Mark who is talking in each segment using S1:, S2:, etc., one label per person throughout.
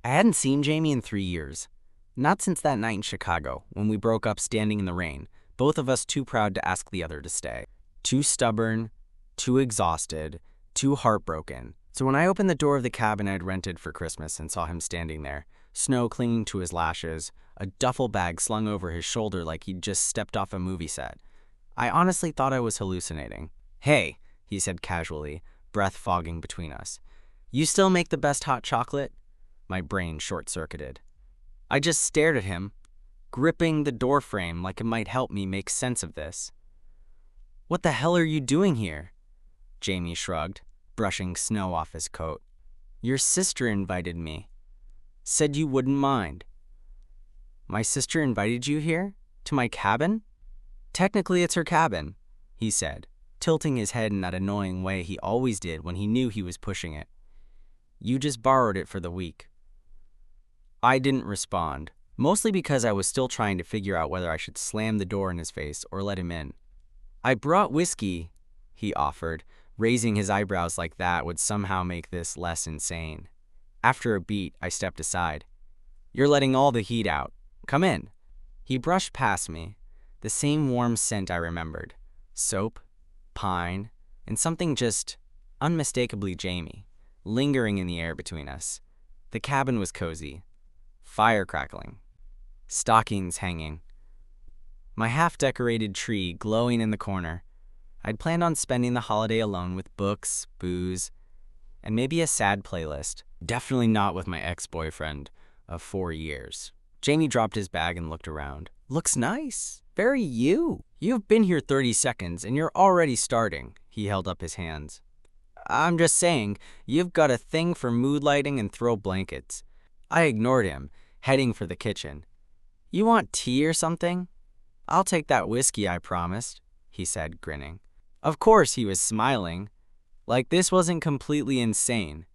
S1: I hadn't seen Jamie in 3 years. Not since that night in Chicago, when we broke up standing in the rain, both of us too proud to ask the other to stay. Too stubborn, too exhausted, too heartbroken. So when I opened the door of the cabin I'd rented for Christmas and saw him standing there, snow clinging to his lashes, a duffel bag slung over his shoulder like he'd just stepped off a movie set, I honestly thought I was hallucinating. "Hey," he said casually, breath fogging between us. "You still make the best hot chocolate?" My brain short-circuited. I just stared at him, gripping the doorframe like it might help me make sense of this. "What the hell are you doing here?" Jamie shrugged, brushing snow off his coat. "Your sister invited me. Said you wouldn't mind." "My sister invited you here? To my cabin?" "Technically it's her cabin," he said, tilting his head in that annoying way he always did when he knew he was pushing it. "You just borrowed it for the week." I didn't respond, mostly because I was still trying to figure out whether I should slam the door in his face or let him in. "I brought whiskey," he offered, raising his eyebrows like that would somehow make this less insane. After a beat, I stepped aside. "You're letting all the heat out. Come in." He brushed past me, the same warm scent I remembered. Soap, pine, and something just unmistakably Jamie, lingering in the air between us. The cabin was cozy. Fire crackling. Stockings hanging. My half-decorated tree glowing in the corner. I'd planned on spending the holiday alone with books, booze, and maybe a sad playlist. Definitely not with my ex-boyfriend of 4 years. Jamie dropped his bag and looked around. "Looks nice. Very you. You've been here 30 seconds and you're already starting." He held up his hands. "I'm just saying, you've got a thing for mood lighting and throw blankets." I ignored him, heading for the kitchen. "You want tea or something?" "I'll take that whiskey I promised," he said, grinning. Of course he was smiling. Like this wasn't completely insane.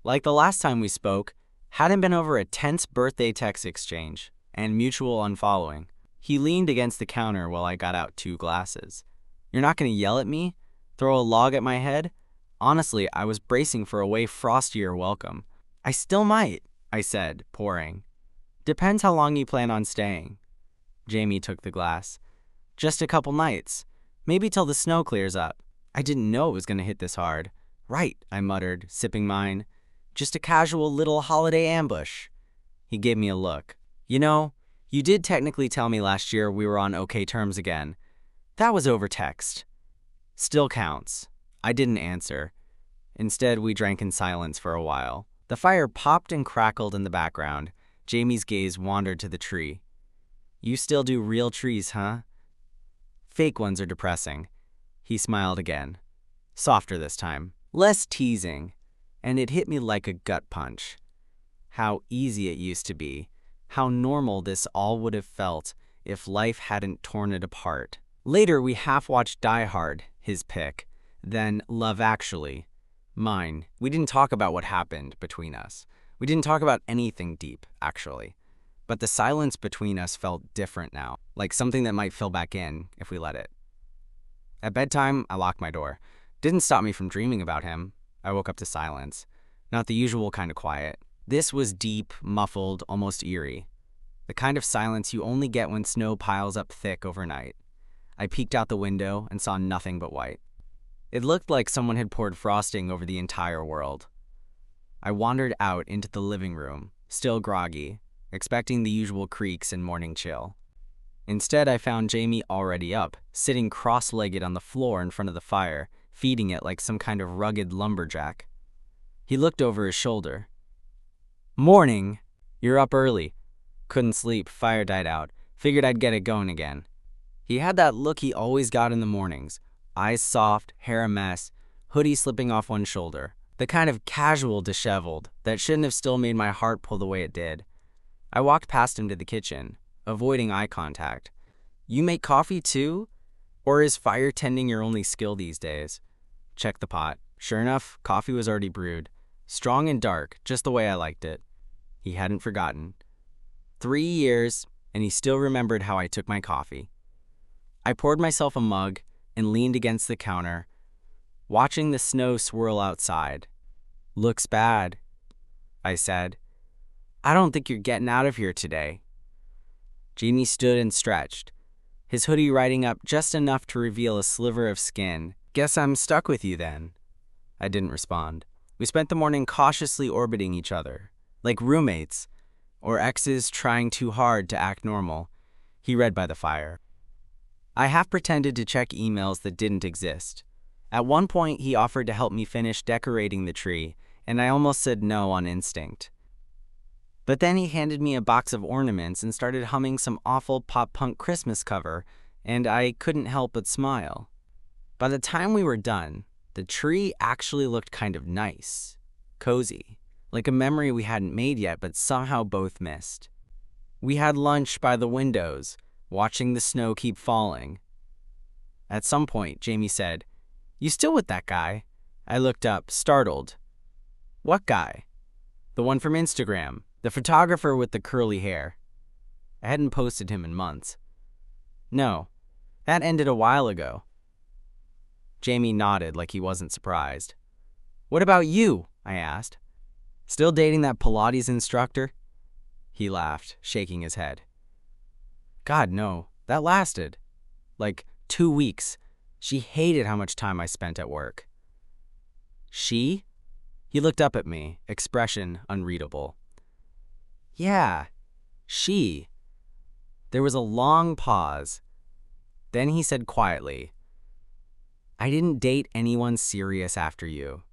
S1: Like the last time we spoke, hadn't been over a tense birthday text exchange and mutual unfollowing. He leaned against the counter while I got out 2 glasses. "You're not going to yell at me? Throw a log at my head?" Honestly, I was bracing for a way frostier welcome. "I still might," I said, pouring. "Depends how long you plan on staying." Jamie took the glass. "Just a couple nights. Maybe till the snow clears up." I didn't know it was going to hit this hard. "Right," I muttered, sipping mine. "Just a casual little holiday ambush." He gave me a look. "You know, you did technically tell me last year we were on okay terms again. That was over text." "Still counts." I didn't answer. Instead, we drank in silence for a while. The fire popped and crackled in the background. Jamie's gaze wandered to the tree. "You still do real trees, huh?" "Fake ones are depressing." He smiled again. Softer this time. Less teasing. And it hit me like a gut punch. How easy it used to be. How normal this all would have felt if life hadn't torn it apart. Later, we half-watched Die Hard, his pick. Then Love Actually, mine. We didn't talk about what happened between us. We didn't talk about anything deep, actually. But the silence between us felt different now, like something that might fill back in if we let it. At bedtime, I locked my door. Didn't stop me from dreaming about him. I woke up to silence. Not the usual kind of quiet. This was deep, muffled, almost eerie. The kind of silence you only get when snow piles up thick overnight. I peeked out the window and saw nothing but white. It looked like someone had poured frosting over the entire world. I wandered out into the living room, still groggy, expecting the usual creaks and morning chill. Instead, I found Jamie already up, sitting cross-legged on the floor in front of the fire, feeding it like some kind of rugged lumberjack. He looked over his shoulder. "Morning! You're up early." Couldn't sleep, fire died out. Figured I'd get it going again. He had that look he always got in the mornings. Eyes soft, hair a mess, hoodie slipping off one shoulder. The kind of casual disheveled that shouldn't have still made my heart pull the way it did. I walked past him to the kitchen, avoiding eye contact. "You make coffee too? Or is fire tending your only skill these days?" Checked the pot. Sure enough, coffee was already brewed. Strong and dark, just the way I liked it. He hadn't forgotten. 3 years, and he still remembered how I took my coffee. I poured myself a mug and leaned against the counter, watching the snow swirl outside. "Looks bad," I said. I don't think you're getting out of here today. Jamie stood and stretched, his hoodie riding up just enough to reveal a sliver of skin. Guess I'm stuck with you then. I didn't respond. We spent the morning cautiously orbiting each other, like roommates, or exes trying too hard to act normal. He read by the fire. I half pretended to check emails that didn't exist. At one point, he offered to help me finish decorating the tree, and I almost said no on instinct. But then he handed me a box of ornaments and started humming some awful pop-punk Christmas cover, and I couldn't help but smile. By the time we were done, the tree actually looked kind of nice, cozy, like a memory we hadn't made yet but somehow both missed. We had lunch by the windows, watching the snow keep falling. At some point, Jamie said, "You still with that guy?" I looked up, startled. "What guy?" "The one from Instagram, the photographer with the curly hair." I hadn't posted him in months. "No, that ended a while ago." Jamie nodded like he wasn't surprised. "What about you?" I asked. "Still dating that Pilates instructor?" He laughed, shaking his head. "God, no. That lasted like 2 weeks. She hated how much time I spent at work." "She?" He looked up at me, expression unreadable. "Yeah, she." There was a long pause. Then he said quietly, "I didn't date anyone serious after you."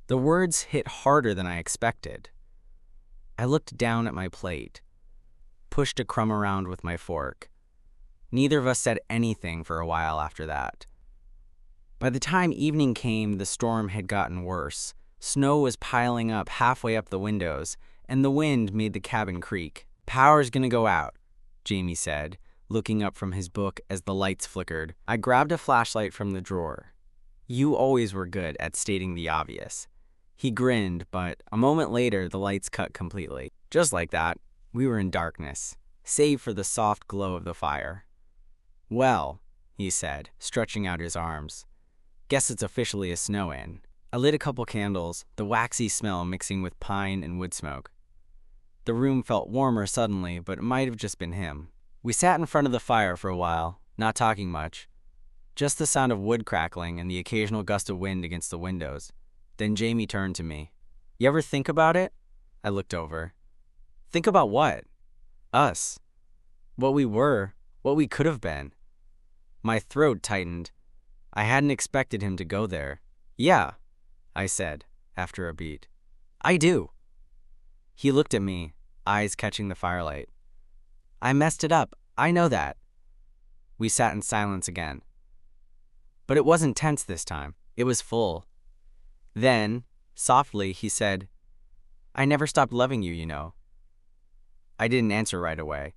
S1: The words hit harder than I expected. I looked down at my plate, pushed a crumb around with my fork. Neither of us said anything for a while after that. By the time evening came, the storm had gotten worse. Snow was piling up halfway up the windows, and the wind made the cabin creak. "Power's gonna go out," Jamie said, looking up from his book as the lights flickered. I grabbed a flashlight from the drawer. You always were good at stating the obvious. He grinned, but a moment later, the lights cut completely. Just like that, we were in darkness, save for the soft glow of the fire. "Well," he said, stretching out his arms, "guess it's officially a snow-in." I lit a couple candles, the waxy smell mixing with pine and wood smoke. The room felt warmer suddenly, but it might have just been him. We sat in front of the fire for a while, not talking much. Just the sound of wood crackling and the occasional gust of wind against the windows. Then Jamie turned to me. "You ever think about it?" I looked over. "Think about what?" "Us. What we were, what we could have been." My throat tightened. I hadn't expected him to go there. "Yeah," I said, after a beat. "I do." He looked at me, eyes catching the firelight. "I messed it up. I know that." We sat in silence again. But it wasn't tense this time. It was full. Then, softly, he said, "I never stopped loving you, you know." I didn't answer right away.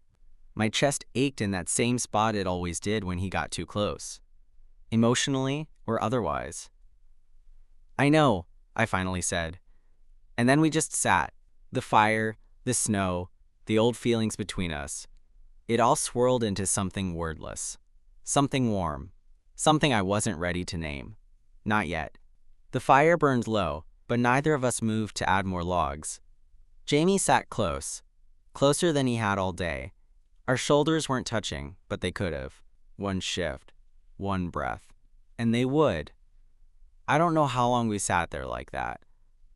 S1: My chest ached in that same spot it always did when he got too close, emotionally or otherwise. "I know," I finally said. And then we just sat. The fire, the snow, the old feelings between us. It all swirled into something wordless. Something warm. Something I wasn't ready to name. Not yet. The fire burned low, but neither of us moved to add more logs. Jamie sat close, closer than he had all day. Our shoulders weren't touching, but they could have. One shift, one breath. And they would. I don't know how long we sat there like that.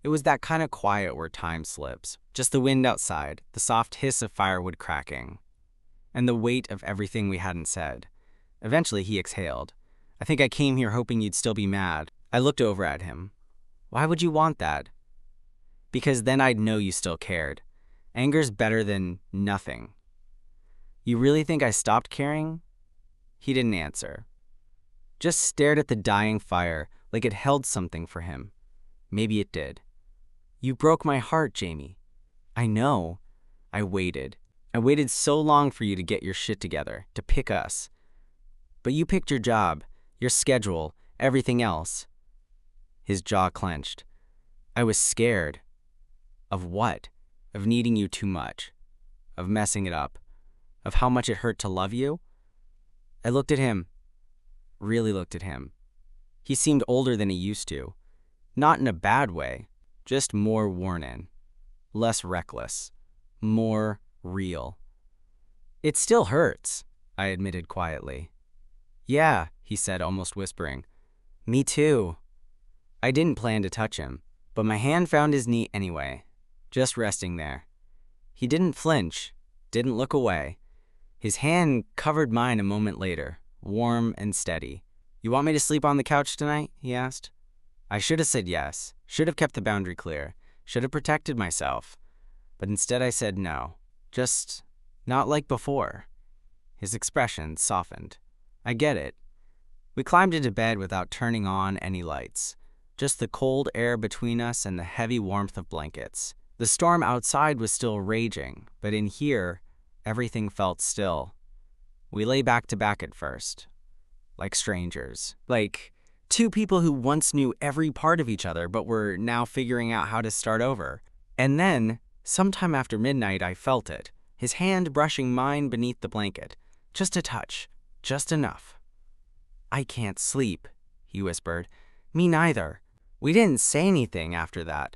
S1: It was that kind of quiet where time slips. Just the wind outside, the soft hiss of firewood cracking, and the weight of everything we hadn't said. Eventually he exhaled. "I think I came here hoping you'd still be mad." I looked over at him. "Why would you want that?" "Because then I'd know you still cared. Anger's better than nothing." "You really think I stopped caring?" He didn't answer. Just stared at the dying fire like it held something for him. Maybe it did. "You broke my heart, Jamie." "I know." I waited. I waited so long for you to get your shit together, to pick us. But you picked your job, your schedule, everything else. His jaw clenched. I was scared. Of what? Of needing you too much. Of messing it up. Of how much it hurt to love you? I looked at him. Really looked at him. He seemed older than he used to. Not in a bad way, just more worn in. Less reckless. more real. It still hurts, I admitted quietly. Yeah, he said, almost whispering. Me too. I didn't plan to touch him, but my hand found his knee anyway, just resting there. He didn't flinch, didn't look away. His hand covered mine a moment later, warm and steady. You want me to sleep on the couch tonight? He asked. I should have said yes, should have kept the boundary clear, should have protected myself. But instead I said no, just not like before. His expression softened. I get it. We climbed into bed without turning on any lights, just the cold air between us and the heavy warmth of blankets. The storm outside was still raging, but in here, everything felt still. We lay back to back at first, like strangers, like two people who once knew every part of each other but were now figuring out how to start over. And then, sometime after midnight, I felt it, his hand brushing mine beneath the blanket. Just a touch, just enough. I can't sleep, he whispered. Me neither. We didn't say anything after that.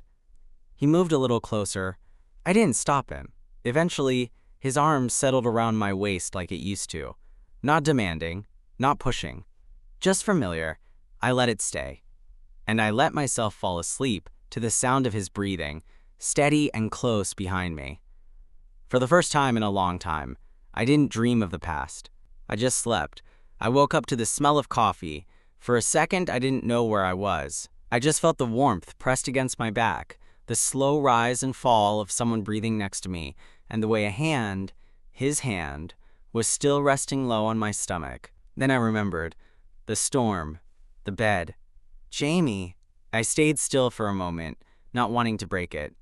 S1: He moved a little closer. I didn't stop him. Eventually, his arms settled around my waist like it used to. Not demanding, not pushing. Just familiar. I let it stay. And I let myself fall asleep to the sound of his breathing, steady and close behind me. For the first time in a long time, I didn't dream of the past. I just slept. I woke up to the smell of coffee. For a second, I didn't know where I was. I just felt the warmth pressed against my back, the slow rise and fall of someone breathing next to me, and the way a hand, his hand, was still resting low on my stomach. Then I remembered. The storm. The bed. Jamie. I stayed still for a moment, not wanting to break it.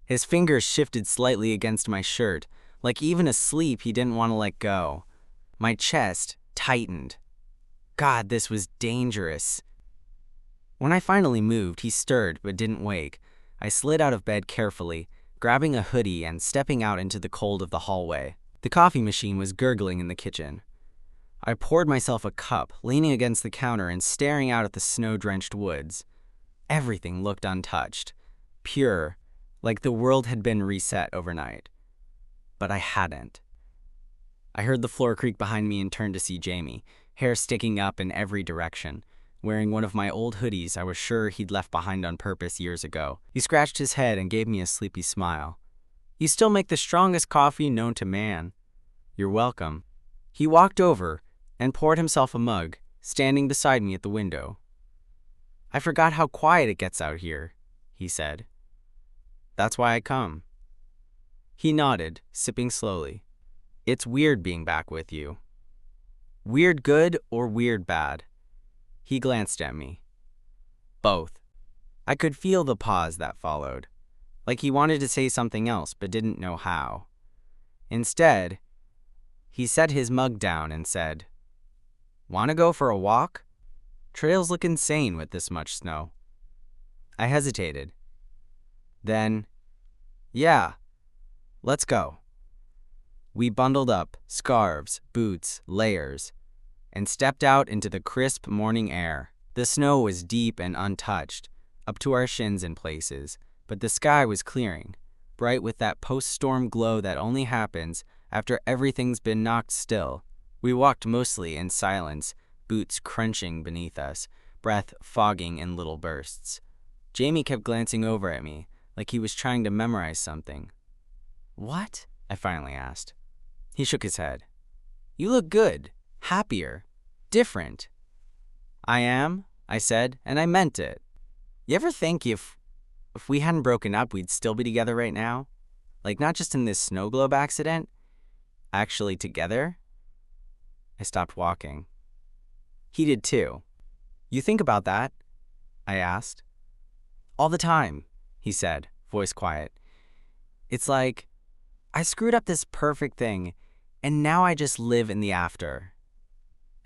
S1: His fingers shifted slightly against my shirt, like even asleep he didn't want to let go. My chest tightened. God, this was dangerous. When I finally moved, he stirred but didn't wake. I slid out of bed carefully, grabbing a hoodie and stepping out into the cold of the hallway. The coffee machine was gurgling in the kitchen. I poured myself a cup, leaning against the counter and staring out at the snow-drenched woods. Everything looked untouched, pure, like the world had been reset overnight. But I hadn't. I heard the floor creak behind me and turned to see Jamie, hair sticking up in every direction, wearing one of my old hoodies I was sure he'd left behind on purpose years ago. He scratched his head and gave me a sleepy smile. You still make the strongest coffee known to man. You're welcome. He walked over and poured himself a mug, standing beside me at the window. I forgot how quiet it gets out here, he said. That's why I come. He nodded, sipping slowly. It's weird being back with you. Weird good or weird bad? He glanced at me. Both. I could feel the pause that followed, like he wanted to say something else but didn't know how. Instead, he set his mug down and said, "Want to go for a walk? Trails look insane with this much snow." I hesitated. Then, yeah, let's go. We bundled up, scarves, boots, layers, and stepped out into the crisp morning air. The snow was deep and untouched, up to our shins in places, but the sky was clearing, bright with that post-storm glow that only happens after everything's been knocked still. We walked mostly in silence, boots crunching beneath us, breath fogging in little bursts. Jamie kept glancing over at me, like he was trying to memorize something. What? I finally asked. He shook his head. You look good, happier, different. I am, I said, and I meant it. You ever think if we hadn't broken up, we'd still be together right now? Like not just in this snow globe accident, actually together? I stopped walking. He did too. You think about that? I asked. All the time, he said, voice quiet. It's like, I screwed up this perfect thing, and now I just live in the after.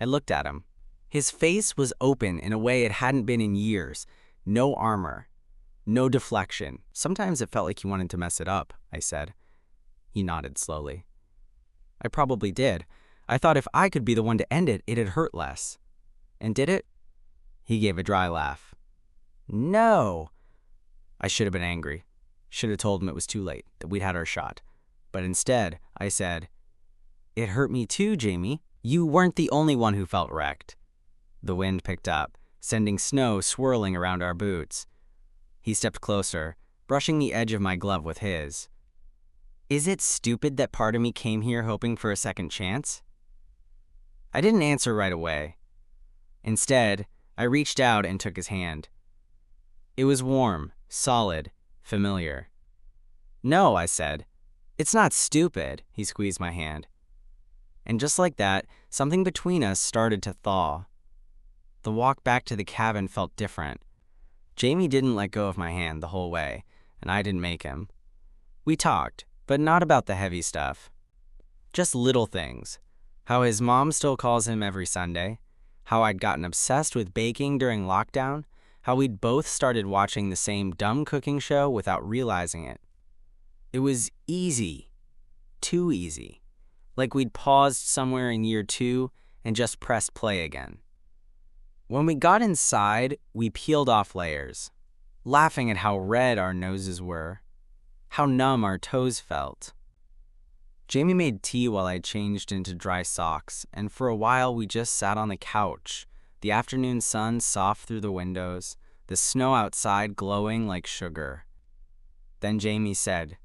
S1: I looked at him. His face was open in a way it hadn't been in years. No armor. No deflection. Sometimes it felt like he wanted to mess it up, I said. He nodded slowly. I probably did. I thought if I could be the one to end it, it'd hurt less. And did it? He gave a dry laugh. No. I should have been angry. Should have told him it was too late, that we'd had our shot. But instead, I said, "It hurt me too, Jamie. You weren't the only one who felt wrecked." The wind picked up, sending snow swirling around our boots. He stepped closer, brushing the edge of my glove with his. "Is it stupid that part of me came here hoping for a second chance?" I didn't answer right away. Instead, I reached out and took his hand. It was warm, solid, familiar. "No," I said. "It's not stupid." He squeezed my hand. And just like that, something between us started to thaw. The walk back to the cabin felt different. Jamie didn't let go of my hand the whole way, and I didn't make him. We talked, but not about the heavy stuff. Just little things. How his mom still calls him every Sunday. How I'd gotten obsessed with baking during lockdown. How we'd both started watching the same dumb cooking show without realizing it. It was easy. Too easy. Like we'd paused somewhere in year 2 and just pressed play again. When we got inside, we peeled off layers, laughing at how red our noses were, how numb our toes felt. Jamie made tea while I changed into dry socks, and for a while we just sat on the couch, the afternoon sun soft through the windows, the snow outside glowing like sugar. Then Jamie said,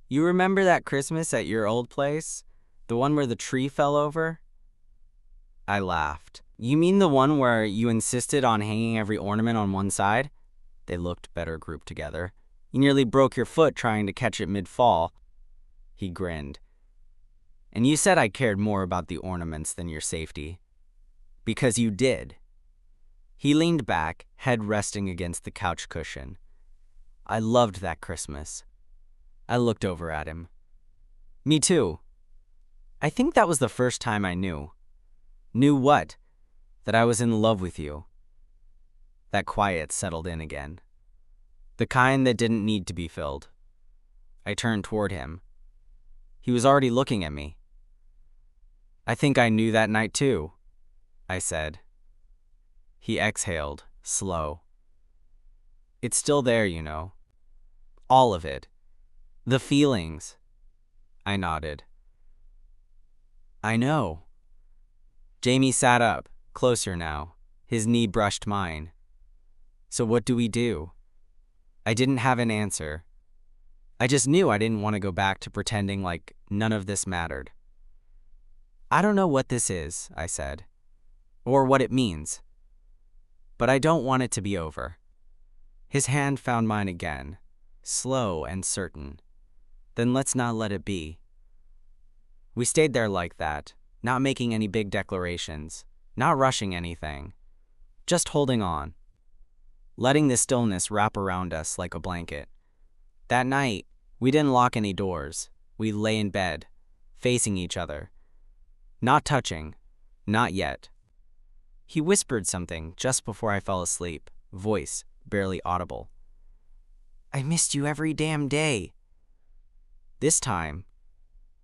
S1: "You remember that Christmas at your old place? The one where the tree fell over?" I laughed. "You mean the one where you insisted on hanging every ornament on one side?" They looked better grouped together. "You nearly broke your foot trying to catch it mid-fall." He grinned. "And you said I cared more about the ornaments than your safety. Because you did." He leaned back, head resting against the couch cushion. "I loved that Christmas." I looked over at him. "Me too. I think that was the first time I knew." "Knew what?" "That I was in love with you." That quiet settled in again. The kind that didn't need to be filled. I turned toward him. He was already looking at me. "I think I knew that night too," I said. He exhaled, slow. "It's still there, you know. All of it. The feelings." I nodded. "I know." Jamie sat up, closer now. His knee brushed mine. "So what do we do?" I didn't have an answer. I just knew I didn't want to go back to pretending like none of this mattered. "I don't know what this is," I said, "or what it means. But I don't want it to be over." His hand found mine again, slow and certain. "Then let's not let it be." We stayed there like that, not making any big declarations, not rushing anything, just holding on, letting the stillness wrap around us like a blanket. That night, we didn't lock any doors. We lay in bed, facing each other. Not touching, not yet. He whispered something just before I fell asleep, voice barely audible. "I missed you every damn day." This time,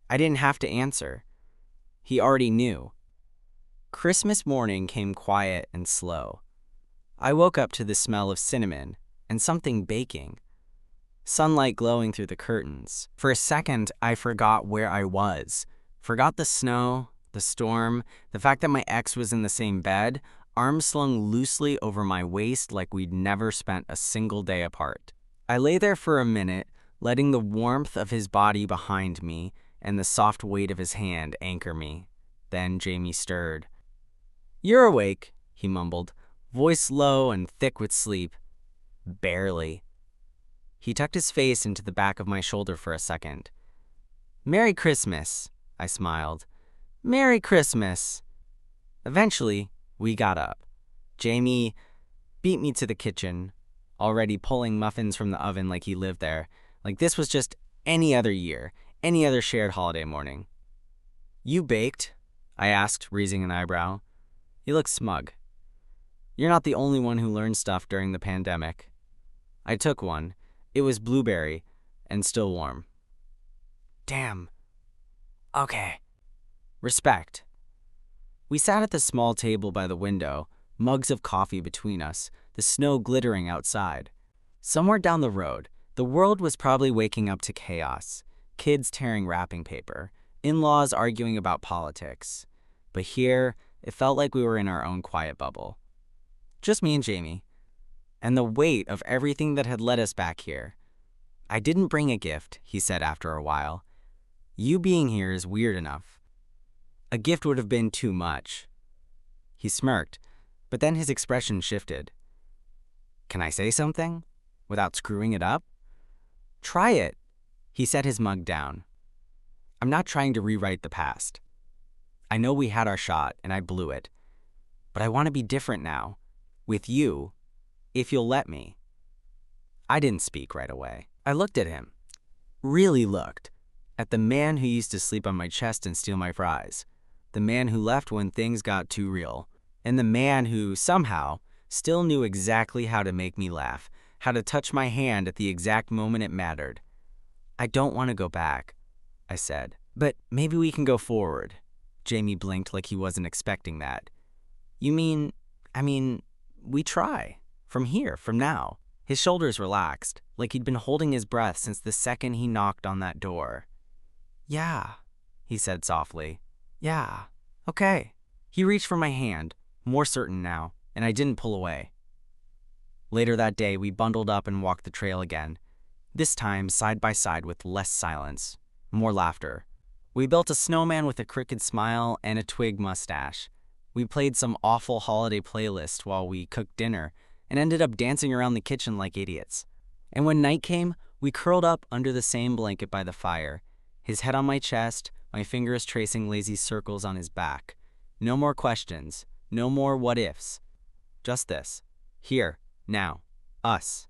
S1: I didn't have to answer. He already knew. Christmas morning came quiet and slow. I woke up to the smell of cinnamon and something baking. Sunlight glowing through the curtains. For a second, I forgot where I was. Forgot the snow, the storm, the fact that my ex was in the same bed, arms slung loosely over my waist like we'd never spent a single day apart. I lay there for a minute, letting the warmth of his body behind me and the soft weight of his hand anchor me. Then Jamie stirred. "You're awake," he mumbled, voice low and thick with sleep. "Barely." He tucked his face into the back of my shoulder for a second. "Merry Christmas," I smiled. "Merry Christmas." Eventually, we got up. Jamie beat me to the kitchen, already pulling muffins from the oven like he lived there, like this was just any other year, any other shared holiday morning. "You baked?" I asked, raising an eyebrow. He looked smug. "You're not the only one who learned stuff during the pandemic." I took one. It was blueberry and still warm. "Damn. Okay." Respect. We sat at the small table by the window, mugs of coffee between us, the snow glittering outside. Somewhere down the road, the world was probably waking up to chaos. kids tearing wrapping paper, in-laws arguing about politics. But here, it felt like we were in our own quiet bubble. Just me and Jamie. And the weight of everything that had led us back here. "I didn't bring a gift," he said after a while. "You being here is weird enough. A gift would have been too much." He smirked, but then his expression shifted. "Can I say something? Without screwing it up?" "Try it." He set his mug down. "I'm not trying to rewrite the past. I know we had our shot, and I blew it. But I want to be different now. With you, if you'll let me." I didn't speak right away. I looked at him. Really looked. At the man who used to sleep on my chest and steal my fries. The man who left when things got too real. And the man who, somehow, still knew exactly how to make me laugh, how to touch my hand at the exact moment it mattered. "I don't want to go back," I said. "But maybe we can go forward." Jamie blinked like he wasn't expecting that. "You mean, we try. From here, from now." His shoulders relaxed, like he'd been holding his breath since the second he knocked on that door. "Yeah," he said softly. "Yeah, okay." He reached for my hand, more certain now, and I didn't pull away. Later that day, we bundled up and walked the trail again, this time side by side with less silence, more laughter. We built a snowman with a crooked smile and a twig mustache. We played some awful holiday playlist while we cooked dinner and ended up dancing around the kitchen like idiots. And when night came, we curled up under the same blanket by the fire, his head on my chest, my fingers tracing lazy circles on his back. No more questions, no more what-ifs. Just this. Here, now, us.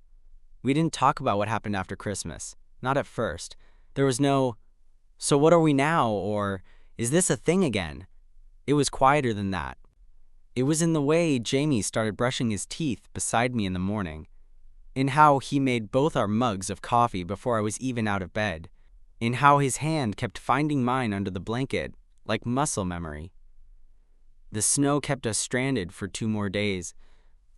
S1: We didn't talk about what happened after Christmas, not at first. There was no, "So what are we now?" or "Is this a thing again?" It was quieter than that. It was in the way Jamie started brushing his teeth beside me in the morning, in how he made both our mugs of coffee before I was even out of bed, in how his hand kept finding mine under the blanket, like muscle memory. The snow kept us stranded for 2 more days,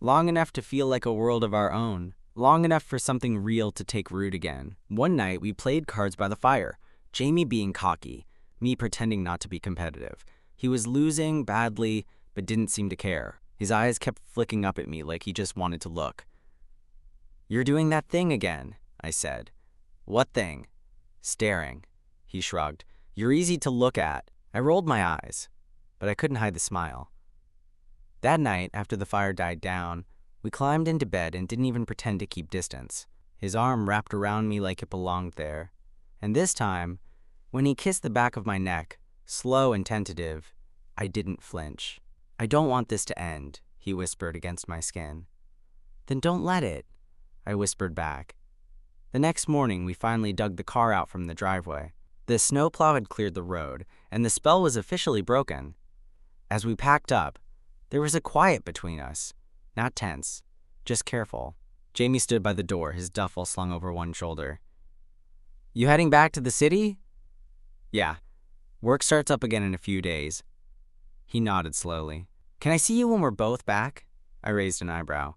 S1: long enough to feel like a world of our own, long enough for something real to take root again. One night, we played cards by the fire, Jamie being cocky, me pretending not to be competitive. He was losing badly, but didn't seem to care. His eyes kept flicking up at me like he just wanted to look. "You're doing that thing again," I said. "What thing?" "Staring." He shrugged. "You're easy to look at." I rolled my eyes, but I couldn't hide the smile. That night, after the fire died down, we climbed into bed and didn't even pretend to keep distance. His arm wrapped around me like it belonged there. And this time, when he kissed the back of my neck, slow and tentative, I didn't flinch. "I don't want this to end," he whispered against my skin. "Then don't let it," I whispered back. The next morning, we finally dug the car out from the driveway. The snowplow had cleared the road, and the spell was officially broken. As we packed up, there was a quiet between us, not tense, just careful. Jamie stood by the door, his duffel slung over one shoulder. "You heading back to the city?" "Yeah. Work starts up again in a few days." He nodded slowly. "Can I see you when we're both back?" I raised an eyebrow.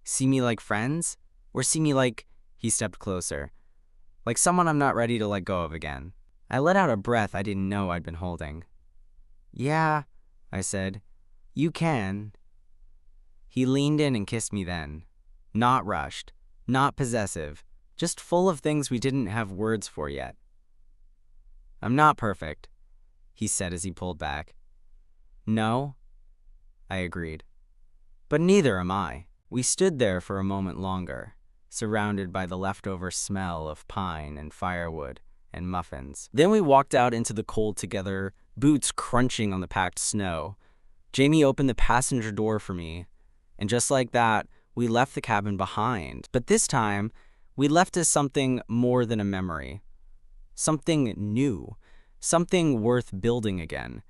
S1: "See me like friends? Or see me like—" He stepped closer. "Like someone I'm not ready to let go of again." I let out a breath I didn't know I'd been holding. "Yeah," I said. "You can." He leaned in and kissed me then. Not rushed, not possessive, just full of things we didn't have words for yet. "I'm not perfect," he said as he pulled back. "No," I agreed. "But neither am I." We stood there for a moment longer, surrounded by the leftover smell of pine and firewood and muffins. Then we walked out into the cold together, boots crunching on the packed snow. Jamie opened the passenger door for me, and just like that, we left the cabin behind. But this time, we left as something more than a memory. Something new, something worth building again.